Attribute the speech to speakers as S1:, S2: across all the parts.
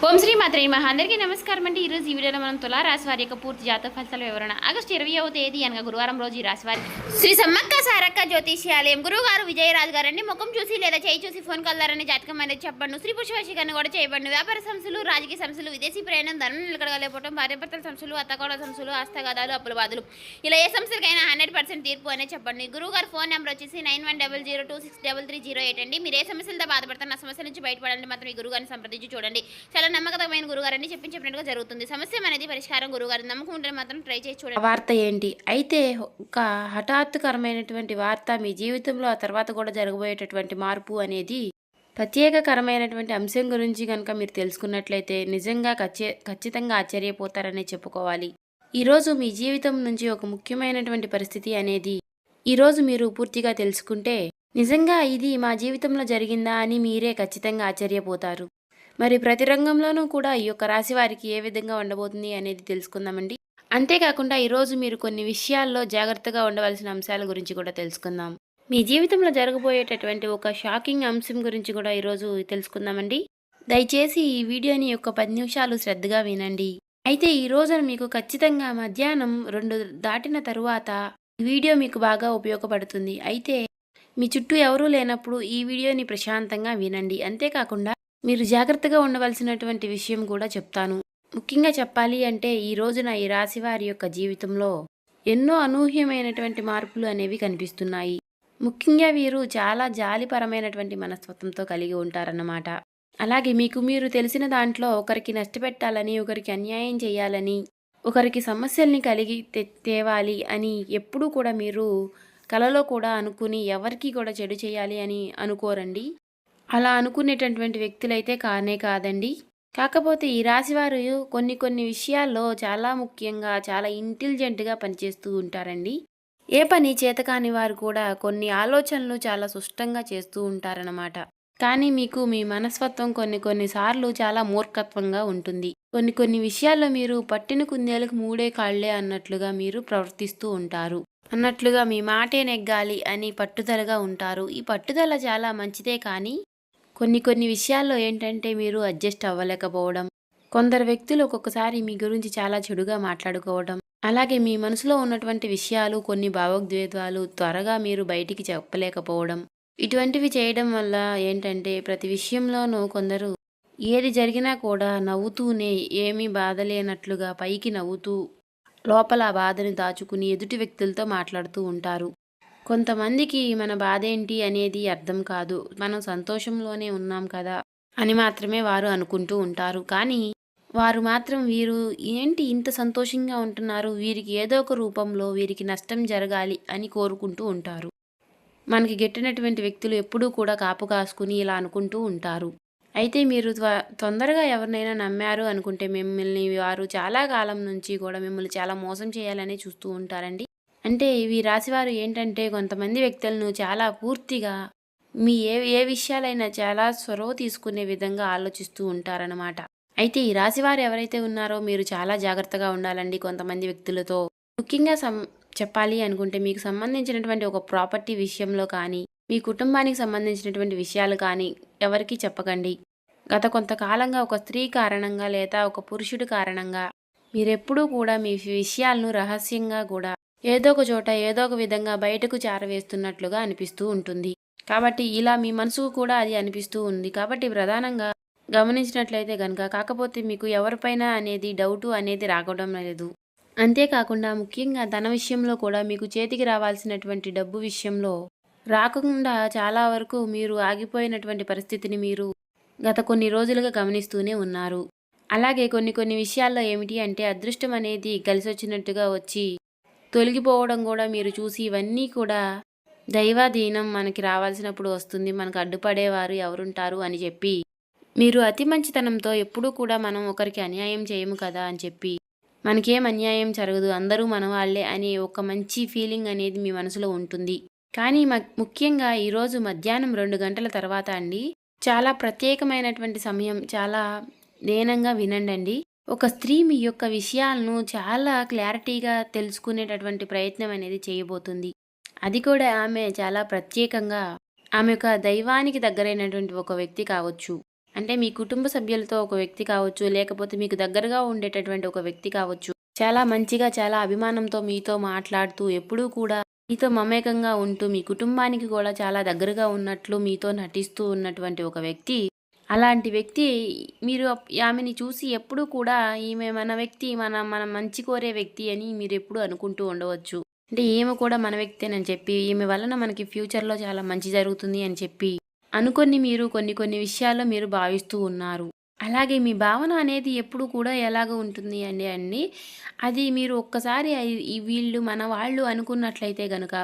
S1: ఓం శ్రీ మాత్రే నమః. అందరికీ నమస్కారం అండి. ఈరోజు ఈ వీడియోలో మనం తులా రాశి వారి యొక్క పూర్తి జాతక ఫలితాల వివరణ. ఆగస్టు 20వ తేదీ అనగా గురువారం రోజు ఈ రాశి వారికి శ్రీ సమ్మక్క సారక్క జ్యోతిష్యాలయం గురువు గారు విజయరాజు గారండి. ముఖం చూసి లేదా చేయి చూసి ఫోన్ కలదారని జాతకం అనేది చెప్పండి. స్త్రీ పురుష వశీకరణ కూడా చేయబడి వ్యాపార సంస్థలు, రాజకీయ సంస్థలు, విదేశీ ప్రయాణం, ధనం నిలకడగలేకపోవడం, భార్యాభర్తల సంస్థలు, అత్తకోడల సంస్థలు, హస్తగాదాలు, అప్పుల బాధలు, ఇలా ఏ సంస్థలకైనా 100% తీర్పు అనేది చెప్పండి. గురువు గారు ఫోన్ నెంబర్ వచ్చేసి 9100263308 అండి. మీరు ఏ సమస్యలతో బాధపడతారు, ఆ సమస్య నుంచి బయటపడాలంటే మాత్రం ఈ గురువు గారిని సంప్రదించి చూడండి. చాలా నమ్మకమైన గురుగారని చెప్పినట్టుగా జరుగుతుంది. సమస్య అనేది పరిష్కారం. గురుగారు నమ్మకం ఉంటే మాత్రం ట్రై చేసి చూడండి.
S2: వార్త ఏంటి అయితే ఒక హఠాత్తుకరమైనటువంటి వార్త మీ జీవితంలో, ఆ తర్వాత కూడా జరగబోయేటటువంటి మార్పు అనేది ప్రత్యేకకరమైనటువంటి అంశం గురించి కనుక మీరు తెలుసుకున్నట్లయితే నిజంగా ఖచ్చితంగా ఆశ్చర్యపోతారనే చెప్పుకోవాలి. ఈరోజు మీ జీవితం నుంచి ఒక ముఖ్యమైనటువంటి పరిస్థితి అనేది ఈరోజు మీరు పూర్తిగా తెలుసుకుంటే నిజంగా ఇది మా జీవితంలో జరిగిందా అని మీరే ఖచ్చితంగా ఆశ్చర్యపోతారు. మరి ప్రతి రంగంలోనూ కూడా ఈ యొక్క రాశి వారికి ఏ విధంగా ఉండబోతుంది అనేది తెలుసుకుందామండి. అంతేకాకుండా ఈరోజు మీరు కొన్ని విషయాల్లో జాగ్రత్తగా ఉండవలసిన అంశాల గురించి కూడా తెలుసుకుందాం. మీ జీవితంలో జరగబోయేటటువంటి ఒక షాకింగ్ అంశం గురించి కూడా ఈరోజు తెలుసుకుందామండి. దయచేసి ఈ వీడియోని యొక్క 10 నిమిషాలు శ్రద్ధగా వినండి. అయితే ఈ రోజున మీకు ఖచ్చితంగా మధ్యాహ్నం 2 దాటిన తరువాత ఈ వీడియో మీకు బాగా ఉపయోగపడుతుంది. అయితే మీ చుట్టూ ఎవరూ లేనప్పుడు ఈ వీడియోని ప్రశాంతంగా వినండి. అంతేకాకుండా మీరు జాగ్రత్తగా ఉండవలసినటువంటి విషయం కూడా చెప్తాను. ముఖ్యంగా చెప్పాలి అంటే ఈ రోజున ఈ రాశి వారి యొక్క జీవితంలో ఎన్నో అనూహ్యమైనటువంటి మార్పులు అనేవి కనిపిస్తున్నాయి. ముఖ్యంగా వీరు చాలా జాలిపరమైనటువంటి మనస్తత్వంతో కలిగి ఉంటారన్నమాట. అలాగే మీకు మీరు తెలిసిన దాంట్లో ఒకరికి నష్టపెట్టాలని, ఒకరికి అన్యాయం చేయాలని, ఒకరికి సమస్యల్ని కలిగి తేవాలి అని ఎప్పుడూ కూడా మీరు కలలో కూడా అనుకుని ఎవరికి కూడా చెడు చేయాలి అని అనుకోరండి. అలా అనుకునేటటువంటి వ్యక్తులైతే కానే కాదండి. కాకపోతే ఈ రాశివారు కొన్ని విషయాల్లో చాలా ముఖ్యంగా చాలా ఇంటెలిజెంట్గా పనిచేస్తూ ఉంటారండి. ఏ పని చేతకాని వారు కూడా కొన్ని ఆలోచనలు చాలా సుష్టంగా చేస్తూ ఉంటారన్నమాట. కానీ మీకు మీ మనస్తత్వం కొన్నిసార్లు చాలా మూర్ఖత్వంగా ఉంటుంది. కొన్ని విషయాల్లో మీరు పట్టిన కుందేలకు మూడే కాళ్లే అన్నట్లుగా మీరు ప్రవర్తిస్తూ ఉంటారు. అన్నట్లుగా మీ మాటే నెగ్గాలి అని పట్టుదలగా ఉంటారు. ఈ పట్టుదల చాలా మంచిదే, కానీ కొన్ని విషయాల్లో ఏంటంటే మీరు అడ్జస్ట్ అవ్వలేకపోవడం, కొందరు వ్యక్తులు ఒక్కొక్కసారి మీ గురించి చాలా చెడుగా మాట్లాడుకోవడం, అలాగే మీ మనసులో ఉన్నటువంటి విషయాలు, కొన్ని భావోద్వేగాలు త్వరగా మీరు బయటికి చెప్పలేకపోవడం, ఇటువంటివి చేయడం వల్ల ఏంటంటే ప్రతి విషయంలోనూ కొందరు ఏది జరిగినా కూడా నవ్వుతూనే, ఏమీ బాధ లేనట్లుగా పైకి నవ్వుతూ లోపల ఆ బాధని దాచుకుని ఎదుటి వ్యక్తులతో మాట్లాడుతూ ఉంటారు. కొంతమందికి మన బాధ ఏంటి అనేది అర్థం కాదు. మనం సంతోషంలోనే ఉన్నాం కదా అని మాత్రమే వారు అనుకుంటూ ఉంటారు. కానీ వారు మాత్రం వీరు ఏంటి ఇంత సంతోషంగా ఉంటున్నారు, వీరికి ఏదో ఒక రూపంలో వీరికి నష్టం జరగాలి అని కోరుకుంటూ ఉంటారు. మనకి గెట్టినటువంటి వ్యక్తులు ఎప్పుడూ కూడా కాపు కాసుకుని ఇలా అనుకుంటూ ఉంటారు. అయితే మీరు తొందరగా ఎవరినైనా నమ్మారు అనుకుంటే మిమ్మల్ని వారు చాలా కాలం నుంచి కూడా మిమ్మల్ని చాలా మోసం చేయాలని చూస్తూ ఉంటారండి. అంటే ఈ రాశివారు ఏంటంటే కొంతమంది వ్యక్తులను చాలా పూర్తిగా మీ ఏ విషయాలైనా చాలా చొరవ తీసుకునే విధంగా ఆలోచిస్తూ ఉంటారనమాట. అయితే ఈ రాశివారు ఎవరైతే ఉన్నారో మీరు చాలా జాగ్రత్తగా ఉండాలండి కొంతమంది వ్యక్తులతో. ముఖ్యంగా చెప్పాలి అనుకుంటే మీకు సంబంధించినటువంటి ఒక ప్రాపర్టీ విషయంలో కానీ, మీ కుటుంబానికి సంబంధించినటువంటి విషయాలు కానీ ఎవరికీ చెప్పకండి. గత కొంతకాలంగా ఒక స్త్రీ కారణంగా లేదా ఒక పురుషుడి కారణంగా మీరెప్పుడూ కూడా మీ విషయాలను రహస్యంగా కూడా ఏదో ఒక చోట ఏదో ఒక విధంగా బయటకు చేరవేస్తున్నట్లుగా అనిపిస్తూ ఉంటుంది. కాబట్టి ఇలా మీ మనసుకు కూడా అది అనిపిస్తూ ఉంది. కాబట్టి ప్రధానంగా గమనించినట్లయితే కనుక, కాకపోతే మీకు ఎవరిపైన అనేది డౌటు అనేది రావడం లేదు. అంతేకాకుండా ముఖ్యంగా ధన విషయంలో కూడా మీకు చేతికి రావాల్సినటువంటి డబ్బు విషయంలో రాకుండా చాలా వరకు మీరు ఆగిపోయినటువంటి పరిస్థితిని మీరు గత కొన్ని రోజులుగా గమనిస్తూనే ఉన్నారు. అలాగే కొన్ని విషయాల్లో ఏమిటి అంటే అదృష్టం అనేది కలిసొచ్చినట్టుగా వచ్చి తొలగిపోవడం కూడా మీరు చూసి, ఇవన్నీ కూడా దైవాధీనం, మనకి రావాల్సినప్పుడు వస్తుంది, మనకు అడ్డుపడేవారు ఎవరుంటారు అని చెప్పి మీరు అతి మంచితనంతో ఎప్పుడూ కూడా మనం ఒకరికి అన్యాయం చేయము కదా అని చెప్పి, మనకేం అన్యాయం జరగదు, అందరూ మన వాళ్ళే అనే ఒక మంచి ఫీలింగ్ అనేది మీ మనసులో ఉంటుంది. కానీ ముఖ్యంగా ఈరోజు మధ్యాహ్నం 2 గంటల తర్వాత అండి, చాలా ప్రత్యేకమైనటువంటి సమయం. చాలా దీనంగా వినండి. ఒక స్త్రీ మీ యొక్క విషయాలను చాలా క్లారిటీగా తెలుసుకునేటటువంటి ప్రయత్నం అనేది చేయబోతుంది. అది కూడా ఆమె చాలా ప్రత్యేకంగా, ఆమె ఒక దైవానికి దగ్గరైనటువంటి ఒక వ్యక్తి కావచ్చు. అంటే మీ కుటుంబ సభ్యులతో ఒక వ్యక్తి కావచ్చు, లేకపోతే మీకు దగ్గరగా ఉండేటటువంటి ఒక వ్యక్తి కావచ్చు. చాలా మంచిగా, చాలా అభిమానంతో మీతో మాట్లాడుతూ, ఎప్పుడూ కూడా మీతో మమేకంగా ఉంటూ, మీ కుటుంబానికి కూడా చాలా దగ్గరగా ఉన్నట్లు మీతో నటిస్తూ ఉన్నటువంటి ఒక వ్యక్తి. అలాంటి వ్యక్తి మీరు ఆమెని చూసి ఎప్పుడూ కూడా ఈమె మన వ్యక్తి, మన మంచి కోరే వ్యక్తి అని మీరెప్పుడూ అనుకుంటూ ఉండవచ్చు. అంటే ఈమె కూడా మన వ్యక్తేనని చెప్పి, ఈమె వలన మనకి ఫ్యూచర్‌లో చాలా మంచి జరుగుతుంది అని చెప్పి అనుకోని మీరు కొన్ని విషయాల్లో మీరు భావిస్తూ ఉన్నారు. అలాగే మీ భావన అనేది ఎప్పుడు కూడా ఎలాగ ఉంటుంది అండి, అది మీరు ఒక్కసారి వీళ్ళు మన వాళ్ళు అనుకున్నట్లయితే గనుక,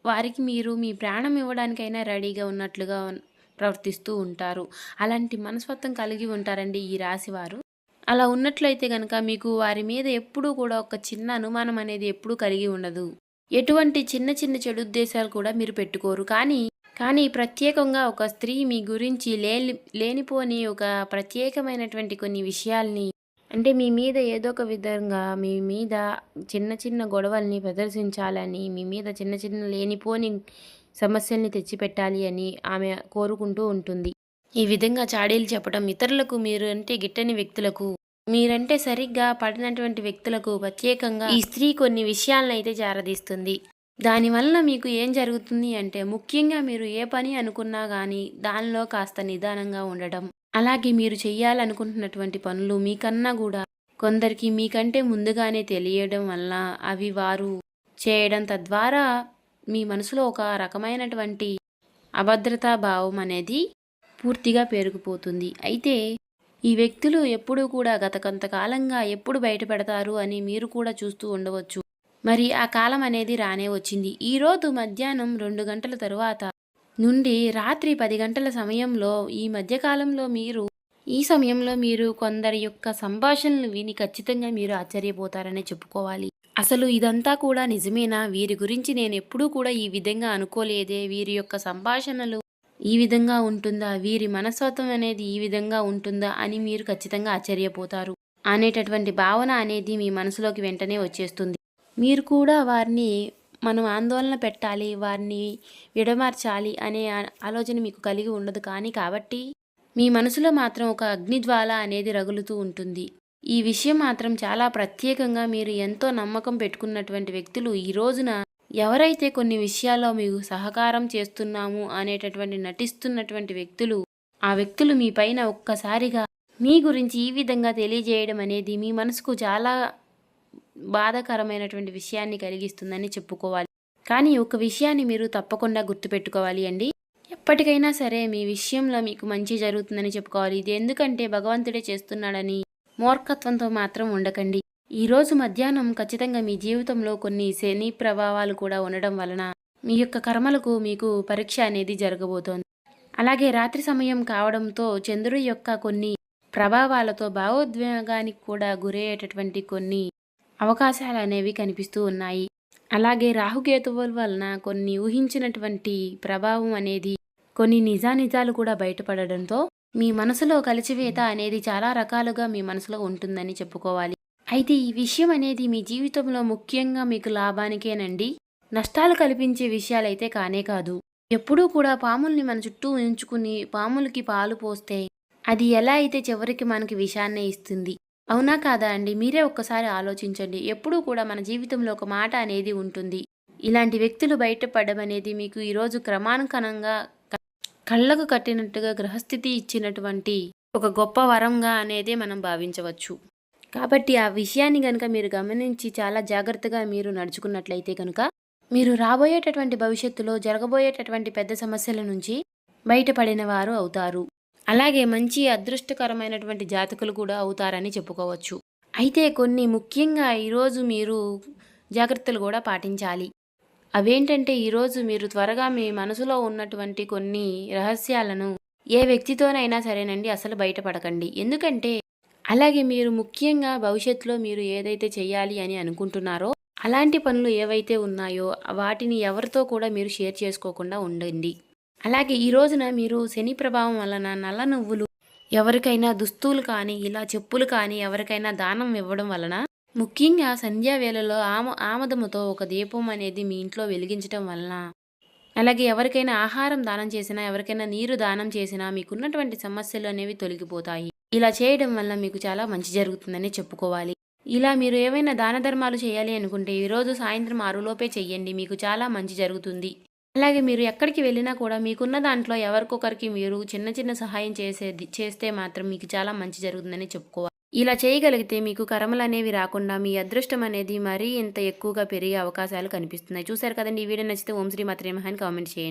S2: వారికి మీరు మీ ప్రాణం ఇవ్వడానికైనా రెడీగా ఉన్నట్లుగా ప్రవర్తిస్తూ ఉంటారు. అలాంటి మనస్తత్వం కలిగి ఉంటారండి ఈ రాశివారు. అలా ఉన్నట్లయితే గనక మీకు వారి మీద ఎప్పుడూ కూడా ఒక చిన్న అనుమానం అనేది ఎప్పుడూ కలిగి ఉండదు. ఎటువంటి చిన్న చెడు ఉద్దేశాలు కూడా మీరు పెట్టుకోరు. కానీ ప్రత్యేకంగా ఒక స్త్రీ మీ గురించి లేనిపోని ఒక ప్రత్యేకమైనటువంటి కొన్ని విషయాల్ని, అంటే మీ మీద ఏదో ఒక విధంగా మీ మీద చిన్న గొడవల్ని ప్రదర్శించాలని, మీ మీద చిన్న లేనిపోని సమస్యల్ని తెచ్చిపెట్టాలి అని ఆమె కోరుకుంటూ ఉంటుంది. ఈ విధంగా చాడీలు చెప్పడం ఇతరులకు, మీరంటే గిట్టని వ్యక్తులకు, మీరంటే సరిగ్గా పడినటువంటి వ్యక్తులకు ప్రత్యేకంగా ఈ స్త్రీ కొన్ని విషయాలనైతే చేరదీస్తుంది. దానివల్ల మీకు ఏం జరుగుతుంది అంటే, ముఖ్యంగా మీరు ఏ పని అనుకున్నా కానీ దానిలో కాస్త నిదానంగా ఉండడం, అలాగే మీరు చెయ్యాలనుకుంటున్నటువంటి పనులు మీకన్నా కూడా కొందరికి మీకంటే ముందుగానే తెలియడం వల్ల అవి వారు చేయడం, తద్వారా మీ మనసులో ఒక రకమైనటువంటి అభద్రతా భావం అనేది పూర్తిగా పెరిగిపోతుంది. అయితే ఈ వ్యక్తులు ఎప్పుడూ కూడా గత కొంతకాలంగా ఎప్పుడు బయటపడతారు అని మీరు కూడా చూస్తూ ఉండవచ్చు. మరి ఆ కాలం అనేది రానే వచ్చింది. ఈరోజు మధ్యాహ్నం 2 గంటల తరువాత నుండి రాత్రి 10 గంటల సమయంలో ఈ సమయంలో మీరు కొందరి యొక్క సంభాషణలు విని ఖచ్చితంగా మీరు ఆశ్చర్యపోతారనే చెప్పుకోవాలి. అసలు ఇదంతా కూడా నిజమేనా? వీరి గురించి నేను ఎప్పుడూ కూడా ఈ విధంగా అనుకోలేదే. వీరి యొక్క సంభాషణలు ఈ విధంగా ఉంటుందా? వీరి మనస్తత్వం అనేది ఈ విధంగా ఉంటుందా అని మీరు ఖచ్చితంగా ఆశ్చర్యపోతారు అనేటటువంటి భావన అనేది మీ మనసులోకి వెంటనే వచ్చేస్తుంది. మీరు కూడా వారిని మనం ఆందోళన పెట్టాలి, వారిని విడమార్చాలి అనే ఆలోచన మీకు కలిగి ఉండదు. కాబట్టి మీ మనసులో మాత్రం ఒక అగ్నిజ్వాల అనేది రగులుతూ ఉంటుంది. ఈ విషయం మాత్రం చాలా ప్రత్యేకంగా మీరు ఎంతో నమ్మకం పెట్టుకున్నటువంటి వ్యక్తులు ఈ రోజున ఎవరైతే కొన్ని విషయాల్లో మీకు సహకారం చేస్తున్నాము అనేటటువంటి నటిస్తున్నటువంటి వ్యక్తులు, ఆ వ్యక్తులు మీ పైన ఒక్కసారిగా మీ గురించి ఈ విధంగా తెలియజేయడం అనేది మీ మనసుకు చాలా బాధాకరమైనటువంటి విషయాన్ని కలిగిస్తుందని చెప్పుకోవాలి. కానీ ఒక విషయాన్ని మీరు తప్పకుండా గుర్తుపెట్టుకోవాలి అండి. ఎప్పటికైనా సరే మీ విషయంలో మీకు మంచి జరుగుతుందని చెప్పుకోవాలి. ఇది ఎందుకంటే భగవంతుడే చేస్తున్నాడని మూర్ఖత్వంతో మాత్రం ఉండకండి. ఈరోజు మధ్యాహ్నం ఖచ్చితంగా మీ జీవితంలో కొన్ని శని ప్రభావాలు కూడా ఉండడం వలన మీ యొక్క కర్మలకు మీకు పరీక్ష అనేది జరగబోతోంది. అలాగే రాత్రి సమయం కావడంతో చంద్రుడి యొక్క కొన్ని ప్రభావాలతో భావోద్వేగానికి కూడా గురయ్యేటటువంటి కొన్ని అవకాశాలు అనేవి కనిపిస్తూ ఉన్నాయి. అలాగే రాహుకేతువుల వలన కొన్ని ఊహించినటువంటి ప్రభావం అనేది, కొన్ని నిజాలు కూడా బయటపడడంతో మీ మనసులో కలిచివేత అనేది చాలా రకాలుగా మీ మనసులో ఉంటుందని చెప్పుకోవాలి. అయితే ఈ విషయం అనేది మీ జీవితంలో ముఖ్యంగా మీకు లాభానికేనండి, నష్టాలు కల్పించే విషయాలైతే కానే కాదు. ఎప్పుడూ కూడా పాముల్ని మన చుట్టూ ఉంచుకుని పాములకి పాలు పోస్తే అది ఎలా అయితే చివరికి మనకి విషాన్నే ఇస్తుంది. అవునా కాదా అండి? మీరే ఒక్కసారి ఆలోచించండి. ఎప్పుడూ కూడా మన జీవితంలో ఒక మాట అనేది ఉంటుంది. ఇలాంటి వ్యక్తులు బయటపడడం అనేది మీకు ఈరోజు క్రమానుకనంగా కళ్ళకు కట్టినట్టుగా గ్రహస్థితి ఇచ్చినటువంటి ఒక గొప్ప వరంగా అనేది మనం భావించవచ్చు. కాబట్టి ఆ విషయాన్ని కనుక మీరు గమనించి చాలా జాగ్రత్తగా మీరు నడుచుకున్నట్లయితే కనుక మీరు రాబోయేటటువంటి భవిష్యత్తులో జరగబోయేటటువంటి పెద్ద సమస్యల నుంచి బయటపడిన వారు అవుతారు. అలాగే మంచి అదృష్టకరమైనటువంటి జాతకులు కూడా అవుతారని చెప్పుకోవచ్చు. అయితే కొన్ని ముఖ్యంగా ఈరోజు మీరు జాగ్రత్తలు కూడా పాటించాలి. అవేంటంటే, ఈరోజు మీరు త్వరగా మీ మనసులో ఉన్నటువంటి కొన్ని రహస్యాలను ఏ వ్యక్తితోనైనా సరేనండి అసలు బయటపడకండి. ఎందుకంటే అలాగే మీరు ముఖ్యంగా భవిష్యత్తులో మీరు ఏదైతే చేయాలి అని అనుకుంటున్నారో అలాంటి పనులు ఏవైతే ఉన్నాయో వాటిని ఎవరితో కూడా మీరు షేర్ చేసుకోకుండా ఉండండి. అలాగే ఈ రోజున మీరు శని ప్రభావం వలన నల్ల నువ్వులు ఎవరికైనా దుస్తులు కానీ ఇలా చెప్పులు కానీ ఎవరికైనా దానం ఇవ్వడం వలన, ముఖ్యంగా సంధ్యా వేళలో ఆమదముతో ఒక దీపం అనేది మీ ఇంట్లో వెలిగించడం వలన అలాగే ఎవరికైనా ఆహారం దానం చేసినా, ఎవరికైనా నీరు దానం చేసినా మీకున్నటువంటి సమస్యలు అనేవి తొలగిపోతాయి. ఇలా చేయడం వల్ల మీకు చాలా మంచి జరుగుతుందని చెప్పుకోవాలి. ఇలా మీరు ఏవైనా దాన ధర్మాలు చేయాలి అనుకుంటే ఈరోజు సాయంత్రం 6 లోపే చెయ్యండి. మీకు చాలా మంచి జరుగుతుంది. అలాగే మీరు ఎక్కడికి వెళ్ళినా కూడా మీకున్న దాంట్లో ఎవరికొకరికి మీరు చిన్న చిన్న సహాయం చేస్తే మాత్రం మీకు చాలా మంచి జరుగుతుందని చెప్పుకోవాలి. ఇలా చేయగలిగితే మీకు కర్మలనేవి రాకుండా మీ అదృష్టం అనేది మరీ ఇంత ఎక్కువగా పెరిగే అవకాశాలు కనిపిస్తున్నాయి. చూశారు కదండీ! ఈ వీడియో నచ్చితే ఓం శ్రీ మాత్రే నమః అని కామెంట్ చేయండి.